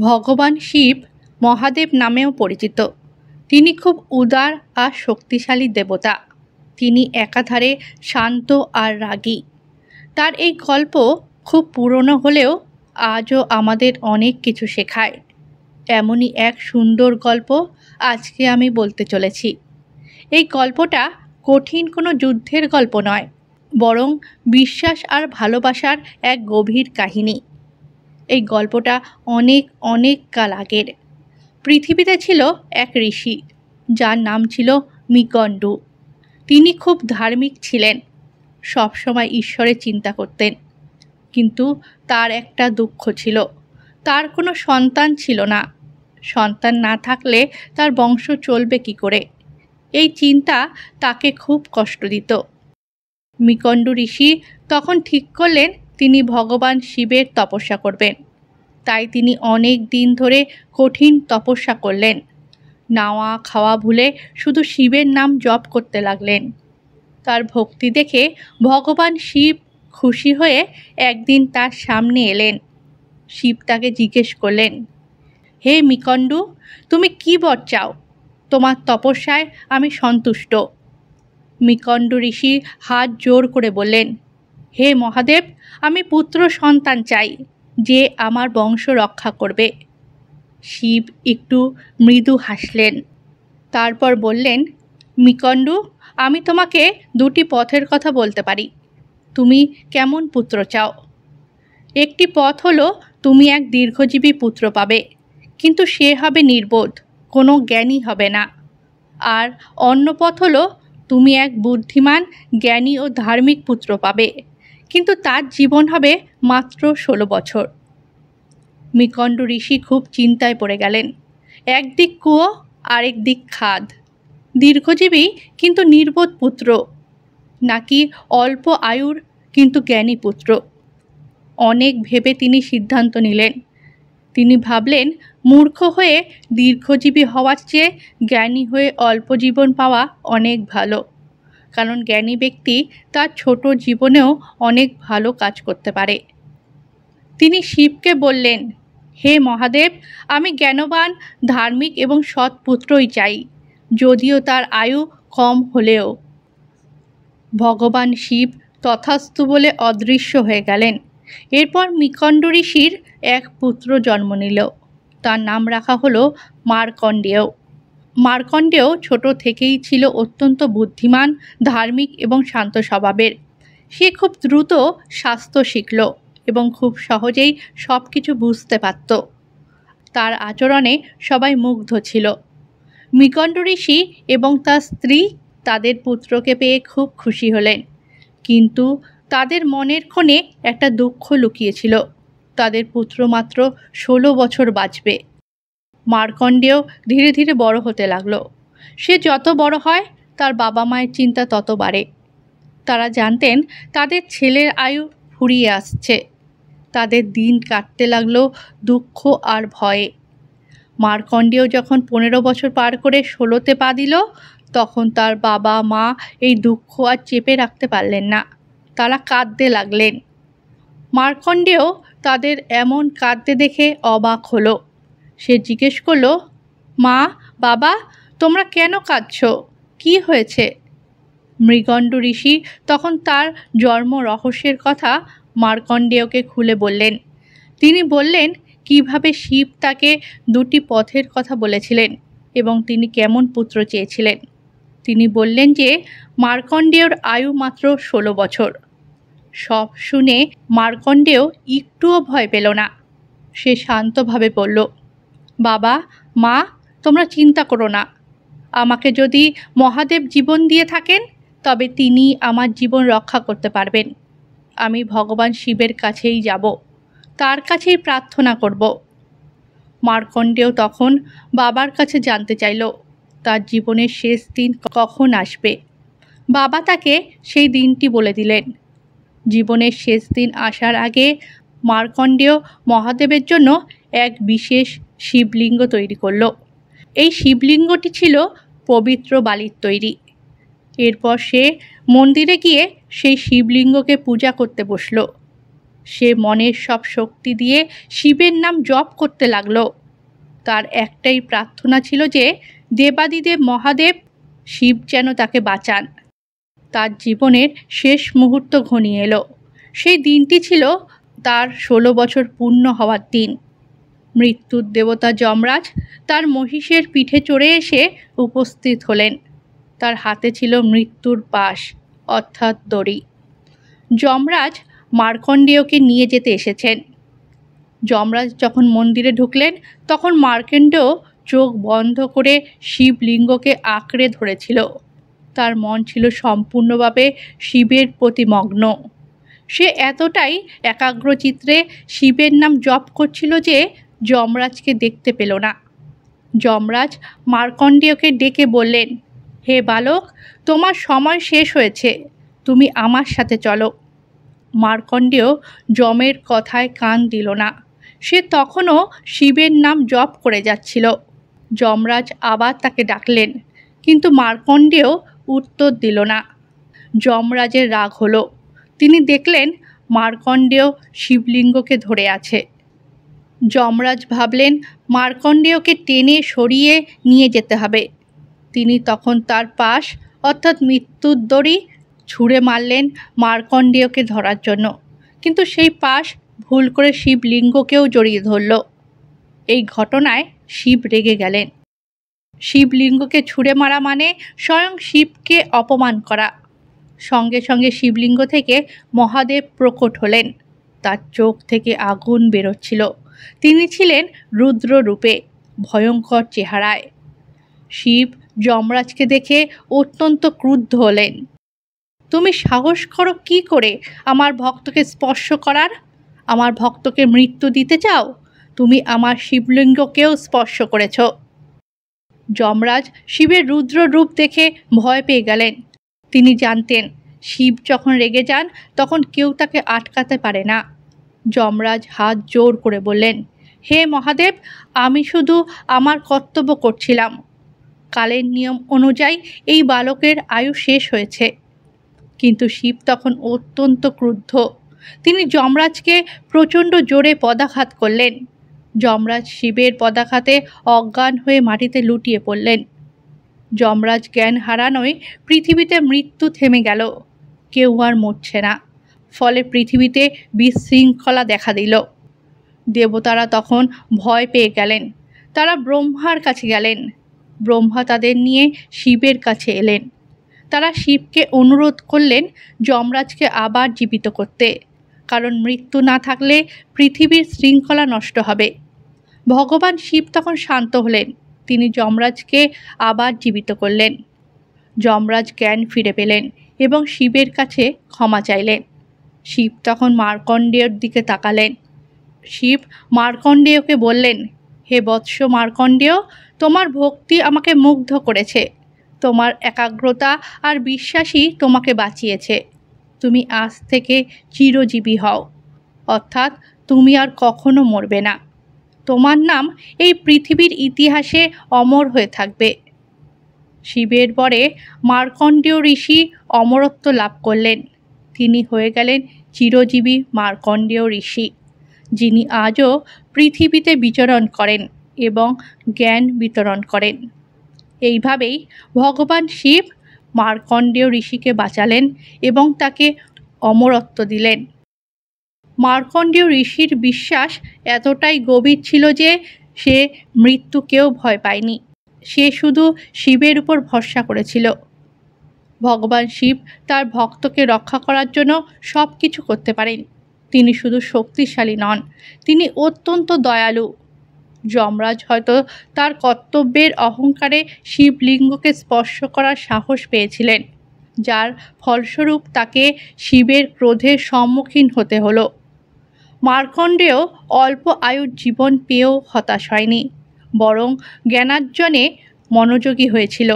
ভগবান শিব মহাদেব নামেও পরিচিত। তিনি খুব উদার আর শক্তিশালী দেবতা। তিনি একাধারে শান্ত আর রাগী। তার এই গল্প খুব পুরনো হলেও আজও আমাদের অনেক কিছু শেখায়। এমনই এক সুন্দর গল্প আজকে আমি বলতে চলেছি। এই গল্পটা কঠিন কোনো যুদ্ধের গল্প নয়, বরং বিশ্বাস আর ভালোবাসার এক গভীর কাহিনী। এই গল্পটা অনেক অনেক কাল আগের। পৃথিবীতে ছিল এক ঋষি, যার নাম ছিল মৃকণ্ডু। তিনি খুব ধার্মিক ছিলেন, সবসময় ঈশ্বরের চিন্তা করতেন। কিন্তু তার একটা দুঃখ ছিল, তার কোনো সন্তান ছিল না। সন্তান না থাকলে তার বংশ চলবে কি করে? এই চিন্তা তাকে খুব কষ্ট দিত। মৃকণ্ডু ঋষি তখন ঠিক করলেন তিনি ভগবান শিবের তপস্যা করবেন। তাই তিনি অনেক দিন ধরে কঠিন তপস্যা করলেন। নাওয়া খাওয়া ভুলে শুধু শিবের নাম জপ করতে লাগলেন। তার ভক্তি দেখে ভগবান শিব খুশি হয়ে একদিন তার সামনে এলেন। শিব তাকে জিজ্ঞেস করলেন, হে মৃকণ্ডু, তুমি কি বর চাও? তোমার তপস্যায় আমি সন্তুষ্ট। মৃকণ্ডু ঋষি হাত জোর করে বললেন, হে মহাদেব, আমি পুত্র সন্তান চাই, যে আমার বংশ রক্ষা করবে। শিব একটু মৃদু হাসলেন। তারপর বললেন, মৃকণ্ডু, আমি তোমাকে দুটি পথের কথা বলতে পারি। তুমি কেমন পুত্র চাও? একটি পথ হলো তুমি এক দীর্ঘজীবী পুত্র পাবে, কিন্তু সে হবে নির্বোধ, কোনো জ্ঞানী হবে না। আর অন্য পথ হলো তুমি এক বুদ্ধিমান, জ্ঞানী ও ধার্মিক পুত্র পাবে, কিন্তু তার জীবন হবে মাত্র 16 বছর। মৃকণ্ডু ঋষি খুব চিন্তায় পড়ে গেলেন। একদিক কুয়ো, আরেক দিক খাদ। দীর্ঘজীবী কিন্তু নির্বোধ পুত্র, নাকি অল্প আয়ুর কিন্তু জ্ঞানী পুত্র? অনেক ভেবে তিনি সিদ্ধান্ত নিলেন। তিনি ভাবলেন, মূর্খ হয়ে দীর্ঘজীবী হওয়ার চেয়ে জ্ঞানী হয়ে অল্প জীবন পাওয়া অনেক ভালো। কারণ জ্ঞানী ব্যক্তি তার ছোট জীবনেও অনেক ভালো কাজ করতে পারে। তিনি শিবকে বললেন, হে মহাদেব, আমি জ্ঞানবান, ধার্মিক এবং সৎ পুত্রই চাই, যদিও তার আয়ু কম হলেও। ভগবান শিব তথাস্তু বলে অদৃশ্য হয়ে গেলেন। এরপর মৃকণ্ডু ঋষির এক পুত্র জন্ম নিল। তার নাম রাখা হলো মার্কণ্ডেয়। মার্কণ্ডেয় ছোট থেকেই ছিল অত্যন্ত বুদ্ধিমান, ধার্মিক এবং শান্ত স্বভাবের। সে খুব দ্রুত শাস্ত্র শিখল এবং খুব সহজেই সব কিছু বুঝতে পারত। তার আচরণে সবাই মুগ্ধ ছিল। মৃকণ্ডু ঋষি এবং তার স্ত্রী তাদের পুত্রকে পেয়ে খুব খুশি হলেন, কিন্তু তাদের মনের কোণে একটা দুঃখ লুকিয়েছিল। তাদের পুত্র মাত্র 16 বছর বাঁচবে। মার্কণ্ডেয় ধীরে ধীরে বড় হতে লাগলো। সে যত বড় হয় তার বাবা মায়ের চিন্তা তত বাড়ে। তারা জানতেন তাদের ছেলের আয়ু ফুরিয়ে আসছে। তাদের দিন কাটতে লাগলো দুঃখ আর ভয়ে। মার্কণ্ডেয় যখন 15 বছর পার করে 16তে পা দিল, তখন তার বাবা মা এই দুঃখ আর চেপে রাখতে পারলেন না। তারা কাঁদতে লাগলেন। মার্কণ্ডেয় তাদের এমন কাঁদতে দেখে অবাক হলো। সে জিজ্ঞেস করলো, মা, বাবা, তোমরা কেন কাঁদছো? কি হয়েছে? মৃকণ্ডু ঋষি তখন তার জন্ম রহস্যের কথা মার্কণ্ডেয়কে খুলে বললেন। তিনি বললেন কিভাবে শিব তাকে দুটি পথের কথা বলেছিলেন এবং তিনি কেমন পুত্র চেয়েছিলেন। তিনি বললেন যে মার্কণ্ডেয়র আয়ু মাত্র 16 বছর। সব শুনে মার্কণ্ডেয় একটুও ভয় পেল না। সে শান্তভাবে বলল, বাবা, মা, তোমরা চিন্তা করো না। আমাকে যদি মহাদেব জীবন দিয়ে থাকেন, তবে তিনি আমার জীবন রক্ষা করতে পারবেন। আমি ভগবান শিবের কাছেই যাব, তার কাছেই প্রার্থনা করব। মার্কণ্ডেয় তখন বাবার কাছে জানতে চাইল তার জীবনের শেষ দিন কখন আসবে। বাবা তাকে সেই দিনটি বলে দিলেন। জীবনের শেষ দিন আসার আগে মার্কণ্ডেয় মহাদেবের জন্য এক বিশেষ শিবলিঙ্গ তৈরি করল। এই শিবলিঙ্গটি ছিল পবিত্র বালির তৈরি। এরপর সে মন্দিরে গিয়ে সেই শিবলিঙ্গকে পূজা করতে বসল। সে মনের সব শক্তি দিয়ে শিবের নাম জপ করতে লাগলো। তার একটাই প্রার্থনা ছিল যে দেবাদিদেব মহাদেব শিব যেন তাকে বাঁচান। তার জীবনের শেষ মুহূর্ত ঘনিয়ে এলো। সেই দিনটি ছিল তার 16 বছর পূর্ণ হওয়ার দিন। মৃত্যুর দেবতা যমরাজ তার মহিষের পিঠে চড়ে এসে উপস্থিত হলেন। তার হাতে ছিল মৃত্যুর পাশ অর্থাৎ দড়ি। যমরাজ মার্কণ্ডেয়কে নিয়ে যেতে এসেছেন। যমরাজ যখন মন্দিরে ঢুকলেন তখন মার্কণ্ডেয় চোখ বন্ধ করে শিবলিঙ্গকে আঁকড়ে ধরেছিল। তার মন ছিল সম্পূর্ণভাবে শিবের প্রতি মগ্ন। সে এতটাই একাগ্রচিত্তে শিবের নাম জপ করছিল যে যমরাজকে দেখতে পেল না। যমরাজ মার্কণ্ডেয়কে ডেকে বললেন, হে বালক, তোমার সময় শেষ হয়েছে, তুমি আমার সাথে চলো। মার্কণ্ডেয় যমের কথায় কান দিল না। সে তখনও শিবের নাম জপ করে যাচ্ছিল। যমরাজ আবার তাকে ডাকলেন, কিন্তু মার্কণ্ডেয় উত্তর দিল না। যমরাজের রাগ হলো। তিনি দেখলেন মার্কণ্ডেয় শিবলিঙ্গকে ধরে আছে। যমরাজ ভাবলেন মার্কণ্ডেয়কে টেনে সরিয়ে নিয়ে যেতে হবে। তিনি তখন তার পাশ অর্থাৎ মৃত্যুর দড়ি ছুঁড়ে মারলেন মার্কণ্ডেয়কে ধরার জন্য, কিন্তু সেই পাশ ভুল করে শিবলিঙ্গকেও জড়িয়ে ধরল। এই ঘটনায় শিব রেগে গেলেন। শিবলিঙ্গকে ছুঁড়ে মারা মানে স্বয়ং শিবকে অপমান করা। সঙ্গে সঙ্গে শিবলিঙ্গ থেকে মহাদেব প্রকট হলেন। তার চোখ থেকে আগুন বেরোচ্ছিল। তিনি ছিলেন রুদ্র রূপে, ভয়ঙ্কর চেহারায়। শিব যমরাজকে দেখে অত্যন্ত ক্রুদ্ধ হলেন। তুমি সাহস করো কি করে আমার ভক্তকে স্পর্শ করার? আমার ভক্তকে মৃত্যু দিতে চাও? তুমি আমার শিবলিঙ্গকেও স্পর্শ করেছ। যমরাজ শিবের রুদ্র রূপ দেখে ভয় পেয়ে গেলেন। তিনি জানতেন শিব যখন রেগে যান তখন কেউ তাকে আটকাতে পারে না। যমরাজ হাত জোর করে বললেন, হে মহাদেব, আমি শুধু আমার কর্তব্য করছিলাম। কালের নিয়ম অনুযায়ী এই বালকের আয়ু শেষ হয়েছে। কিন্তু শিব তখন অত্যন্ত ক্রুদ্ধ। তিনি যমরাজকে প্রচণ্ড জোরে পদাঘাত করলেন। যমরাজ শিবের পদাঘাতে অজ্ঞান হয়ে মাটিতে লুটিয়ে পড়লেন। যমরাজ জ্ঞান হারানোয় পৃথিবীতে মৃত্যু থেমে গেল। কেউ আর মরছে না। ফলে পৃথিবীতে বিশৃঙ্খলা দেখা দিল। দেবতারা তখন ভয় পেয়ে গেলেন। তারা ব্রহ্মার কাছে গেলেন। ব্রহ্মা তাদের নিয়ে শিবের কাছে এলেন। তারা শিবকে অনুরোধ করলেন যমরাজকে আবার জীবিত করতে, কারণ মৃত্যু না থাকলে পৃথিবীর শৃঙ্খলা নষ্ট হবে। ভগবান শিব তখন শান্ত হলেন। তিনি যমরাজকে আবার জীবিত করলেন। যমরাজ জ্ঞান ফিরে পেলেন এবং শিবের কাছে ক্ষমা চাইলেন। শিব তখন মার্কণ্ডেয়র দিকে তাকালেন। শিব মার্কণ্ডেয়কে বললেন, হে বৎস মার্কণ্ডেয়, তোমার ভক্তি আমাকে মুগ্ধ করেছে। তোমার একাগ্রতা আর বিশ্বাসই তোমাকে বাঁচিয়েছে। তুমি আজ থেকে চিরজীবী হও, অর্থাৎ তুমি আর কখনো মরবে না। তোমার নাম এই পৃথিবীর ইতিহাসে অমর হয়ে থাকবে। শিবের পরে মার্কণ্ডেয় ঋষি অমরত্ব লাভ করলেন। তিনি হয়ে গেলেন চিরজীবী মার্কণ্ডেয় ঋষি, যিনি আজও পৃথিবীতে বিচরণ করেন এবং জ্ঞান বিতরণ করেন। এইভাবেই ভগবান শিব মার্কণ্ডেয় ঋষিকে বাঁচালেন এবং তাকে অমরত্ব দিলেন। মার্কণ্ডেয় ঋষির বিশ্বাস এতটাই গভীর ছিল যে সে মৃত্যুকেও ভয় পায়নি। সে শুধু শিবের উপর ভরসা করেছিল। ভগবান শিব তার ভক্তকে রক্ষা করার জন্য সব কিছু করতে পারেন। তিনি শুধু শক্তিশালী নন, তিনি অত্যন্ত দয়ালু। যমরাজ হয়তো তার কর্তব্যের অহংকারে শিবলিঙ্গকে স্পর্শ করার সাহস পেয়েছিলেন, যার ফলস্বরূপ তাকে শিবের ক্রোধের সম্মুখীন হতে হলো। মার্কণ্ডেয় অল্প আয়ুর জীবন পেয়েও হতাশ হয়নি, বরং জ্ঞানার্জনে মনোযোগী হয়েছিল।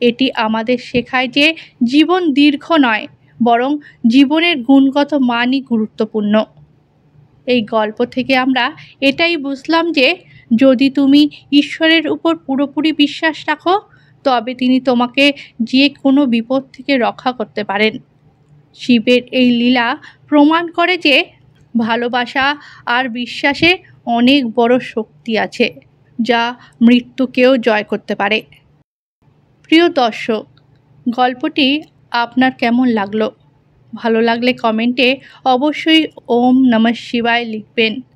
এটি আমাদের শেখায় যে জীবন দীর্ঘ নয়, বরং জীবনের গুণগত মানই গুরুত্বপূর্ণ। এই গল্প থেকে আমরা এটাই বুঝলাম যে যদি তুমি ঈশ্বরের উপর পুরোপুরি বিশ্বাস রাখো, তবে তিনি তোমাকে যে কোনো বিপদ থেকে রক্ষা করতে পারেন। শিবের এই লীলা প্রমাণ করে যে ভালোবাসা আর বিশ্বাসে অনেক বড় শক্তি আছে, যা মৃত্যুকেও জয় করতে পারে। প্রিয় দর্শক, গল্পটি আপনার কেমন লাগলো? ভালো লাগলে কমেন্টে অবশ্যই ওম নমঃ শিবায় লিখবেন।